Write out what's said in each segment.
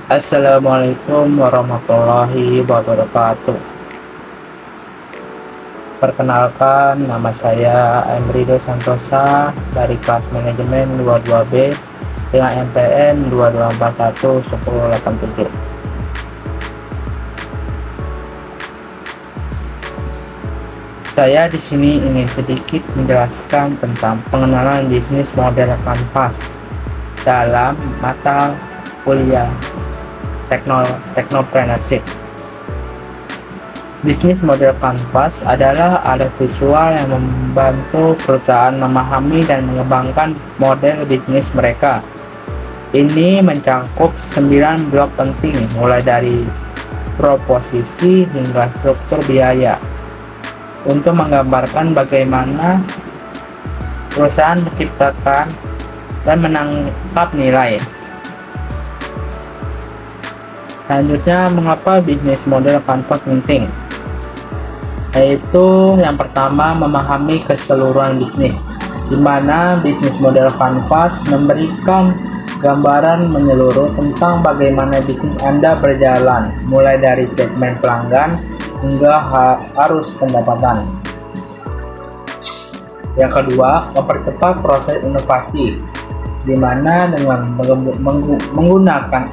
Assalamualaikum warahmatullahi wabarakatuh. Perkenalkan, nama saya Emrido Santosa dari kelas manajemen 22B dengan MPN 22411087. Saya di sini ingin sedikit menjelaskan tentang pengenalan bisnis model kanvas dalam mata kuliah Technopreneurship. Bisnis model kanvas adalah alat visual yang membantu perusahaan memahami dan mengembangkan model bisnis mereka. Ini mencakup 9 blok penting, mulai dari proposisi hingga struktur biaya, untuk menggambarkan bagaimana perusahaan menciptakan dan menangkap nilai. Selanjutnya, mengapa bisnis model kanvas penting? Yaitu yang pertama, memahami keseluruhan bisnis, di mana bisnis model kanvas memberikan gambaran menyeluruh tentang bagaimana bisnis Anda berjalan, mulai dari segmen pelanggan hingga arus pendapatan. Yang kedua, mempercepat proses inovasi, di mana dengan menggunakan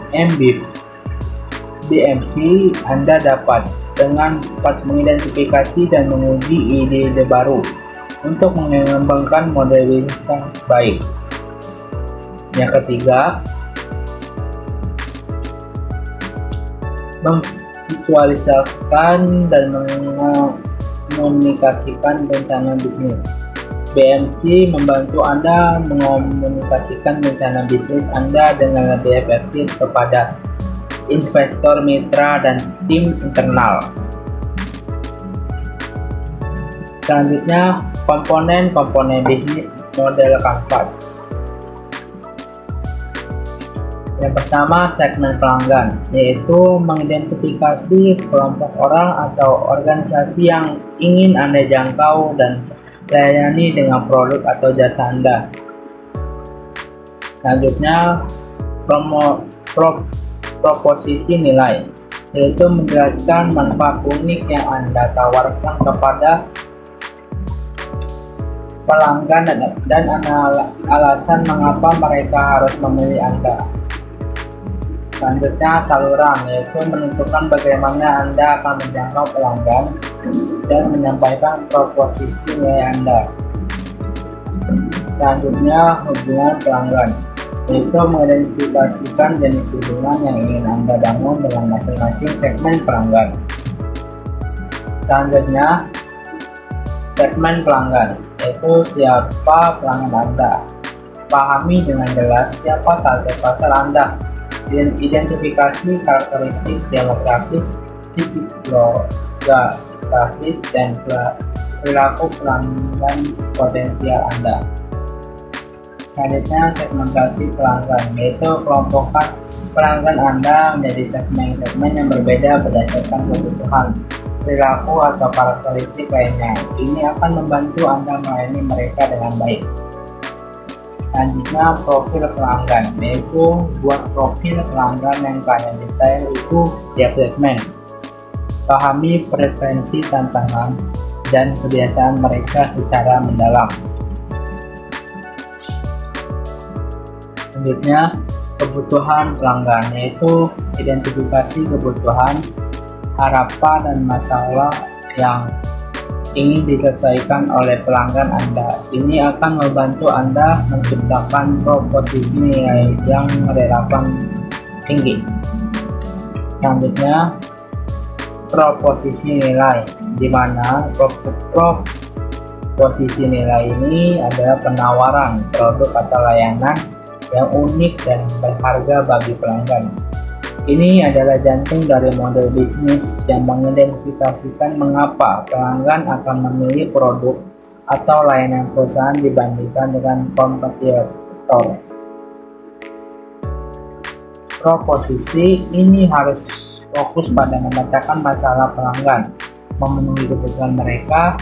BMC, Anda dapat dengan cepat mengidentifikasi dan menguji ide-ide baru untuk mengembangkan model bisnis yang baik. Yang ketiga, memvisualisasikan dan mengkomunikasikan rencana bisnis. BMC membantu Anda mengkomunikasikan rencana bisnis Anda dengan lebih efektif kepada investor, mitra, dan tim internal. Selanjutnya, komponen-komponen bisnis model kanvas. Yang pertama, segmen pelanggan, yaitu mengidentifikasi kelompok orang atau organisasi yang ingin Anda jangkau dan layani dengan produk atau jasa Anda. Selanjutnya, proposisi nilai, yaitu menjelaskan manfaat unik yang Anda tawarkan kepada pelanggan dan alasan mengapa mereka harus memilih Anda. Selanjutnya, saluran, yaitu menentukan bagaimana Anda akan menjangkau pelanggan dan menyampaikan proposisi nilai Anda. Selanjutnya, hubungan pelanggan, yaitu mengidentifikasikan jenis hubungan yang ingin Anda bangun dengan masing-masing segmen pelanggan. Selanjutnya, segmen pelanggan, yaitu siapa pelanggan Anda. Pahami dengan jelas siapa target pasar Anda. Identifikasi karakteristik demografis, psikologis, dan perilaku pelanggan potensial Anda. Selanjutnya, segmentasi pelanggan, yaitu kelompokkan pelanggan Anda menjadi segmen-segmen yang berbeda berdasarkan kebutuhan, perilaku, atau karakteristik lainnya. Ini akan membantu Anda melayani mereka dengan baik. Selanjutnya, profil pelanggan, yaitu buat profil pelanggan yang kaya detail itu tiap segmen. Pahami preferensi, tantangan, dan kebiasaan mereka secara mendalam. Selanjutnya, kebutuhan pelanggan, yaitu identifikasi kebutuhan, harapan, dan masalah yang ingin diselesaikan oleh pelanggan Anda. Ini akan membantu Anda menciptakan proposisi nilai yang relevan tinggi. Selanjutnya, proposisi nilai, di mana proposisi nilai ini adalah penawaran produk atau layanan yang unik dan berharga bagi pelanggan. Ini adalah jantung dari model bisnis yang mengidentifikasikan mengapa pelanggan akan memilih produk atau layanan perusahaan dibandingkan dengan kompetitor. Proposisi ini harus fokus pada memecahkan masalah pelanggan, memenuhi kebutuhan mereka,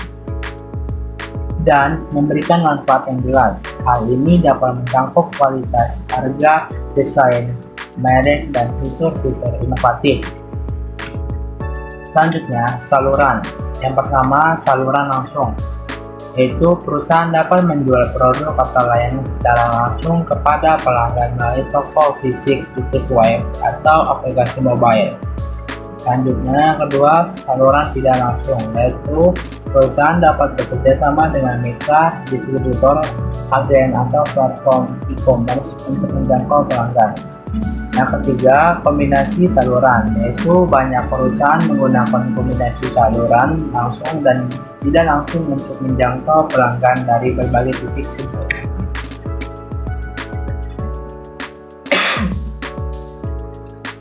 dan memberikan manfaat yang jelas. Hal ini dapat mencakup kualitas, harga, desain, merek, dan fitur-fitur inovatif. Selanjutnya, saluran. Yang pertama, saluran langsung, yaitu perusahaan dapat menjual produk atau layanan secara langsung kepada pelanggan melalui toko fisik, situs web, atau aplikasi mobile. Selanjutnya, kedua, saluran tidak langsung, yaitu perusahaan dapat bekerja sama dengan mitra, distributor, agen, atau platform e-commerce untuk menjangkau pelanggan. Yang ketiga, kombinasi saluran, yaitu banyak perusahaan menggunakan kombinasi saluran langsung dan tidak langsung untuk menjangkau pelanggan dari berbagai titik sumber.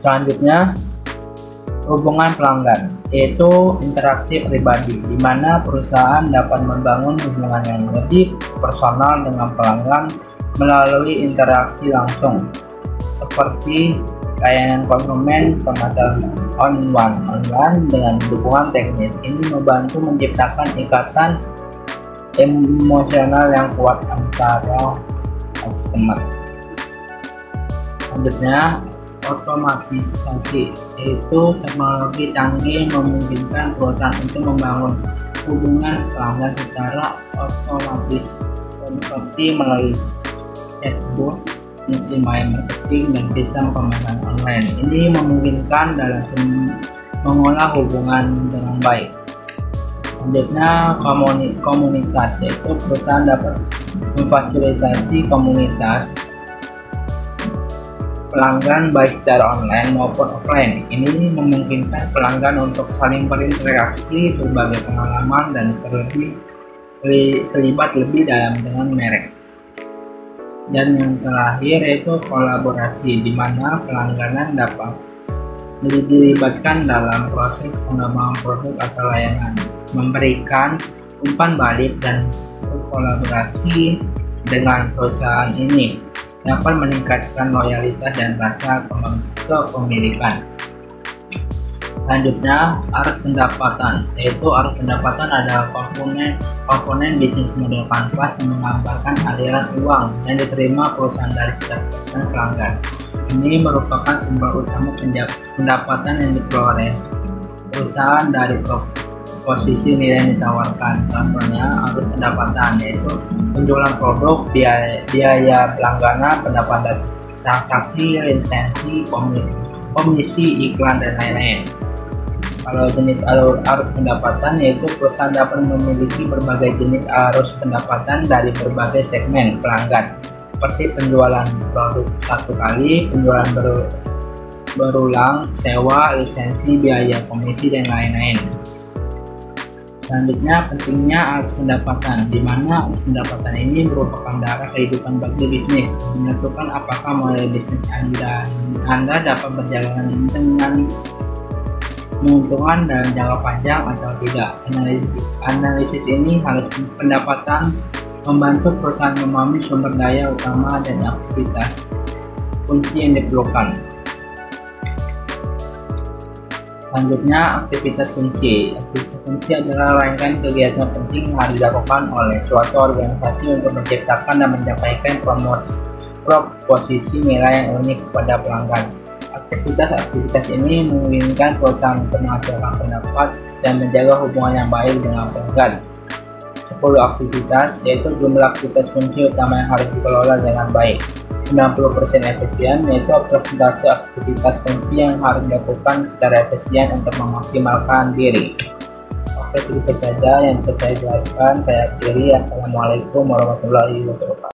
Selanjutnya, hubungan pelanggan, yaitu interaksi pribadi, di mana perusahaan dapat membangun hubungan yang lebih personal dengan pelanggan melalui interaksi langsung, seperti layanan konsumen, pemasaran online dengan dukungan teknis. Ini membantu menciptakan ikatan emosional yang kuat antara customer. Selanjutnya, otomatisasi, yaitu teknologi canggih memungkinkan perusahaan untuk membangun hubungan pelanggan secara otomatis, seperti melalui chatbot, email marketing, dan sistem pemesanan online. Ini memungkinkan dalam mengolah hubungan dengan baik. Selanjutnya, komunitas, yaitu perusahaan dapat memfasilitasi komunitas pelanggan baik secara online maupun offline. Ini memungkinkan pelanggan untuk saling berinteraksi, berbagai pengalaman, dan terlibat lebih dalam dengan merek. Dan yang terakhir yaitu kolaborasi, di mana pelanggan dapat dilibatkan dalam proses pengembangan produk atau layanan, memberikan umpan balik, dan berkolaborasi dengan perusahaan ini dapat meningkatkan loyalitas dan rasa kepemilikan. Selanjutnya, arus pendapatan, yaitu arus pendapatan adalah komponen bisnis model kanvas yang menggambarkan aliran uang yang diterima perusahaan dari setiap pelanggan. Ini merupakan sumber utama pendapatan yang diperoleh perusahaan dari posisi nilai yang ditawarkan. Contohnya, arus pendapatan yaitu penjualan produk, biaya pelangganan, pendapatan transaksi, lisensi, komisi, iklan, dan lain-lain. Kalau jenis arus pendapatan, yaitu perusahaan dapat memiliki berbagai jenis arus pendapatan dari berbagai segmen pelanggan, seperti penjualan produk satu kali, penjualan berulang, sewa, lisensi, biaya komisi, dan lain-lain. Selanjutnya, pentingnya arus pendapatan, di mana arus pendapatan ini merupakan darah kehidupan bagi bisnis, menentukan apakah model bisnis Anda dapat berjalan dengan menguntungkan dalam jangka panjang atau tidak. Analisis ini harus pendapatan membantu perusahaan memahami sumber daya utama dan aktivitas kunci yang diperlukan. Selanjutnya, aktivitas kunci. Aktivitas kunci adalah rangkaian kegiatan penting yang harus dilakukan oleh suatu organisasi untuk menciptakan dan menyampaikan proposisi nilai yang unik kepada pelanggan. Aktivitas ini memungkinkan perusahaan untuk menghasilkan pendapat dan menjaga hubungan yang baik dengan pelanggan. 10 aktivitas, yaitu jumlah aktivitas kunci utama yang harus dikelola dengan baik. 90% efisien, yaitu presentasi aktivitas kunci yang harus dilakukan secara efisien untuk memaksimalkan diri. Oke, sedikit saja yang bisa saya jelaskan. Saya akhiri. Assalamualaikum warahmatullahi wabarakatuh.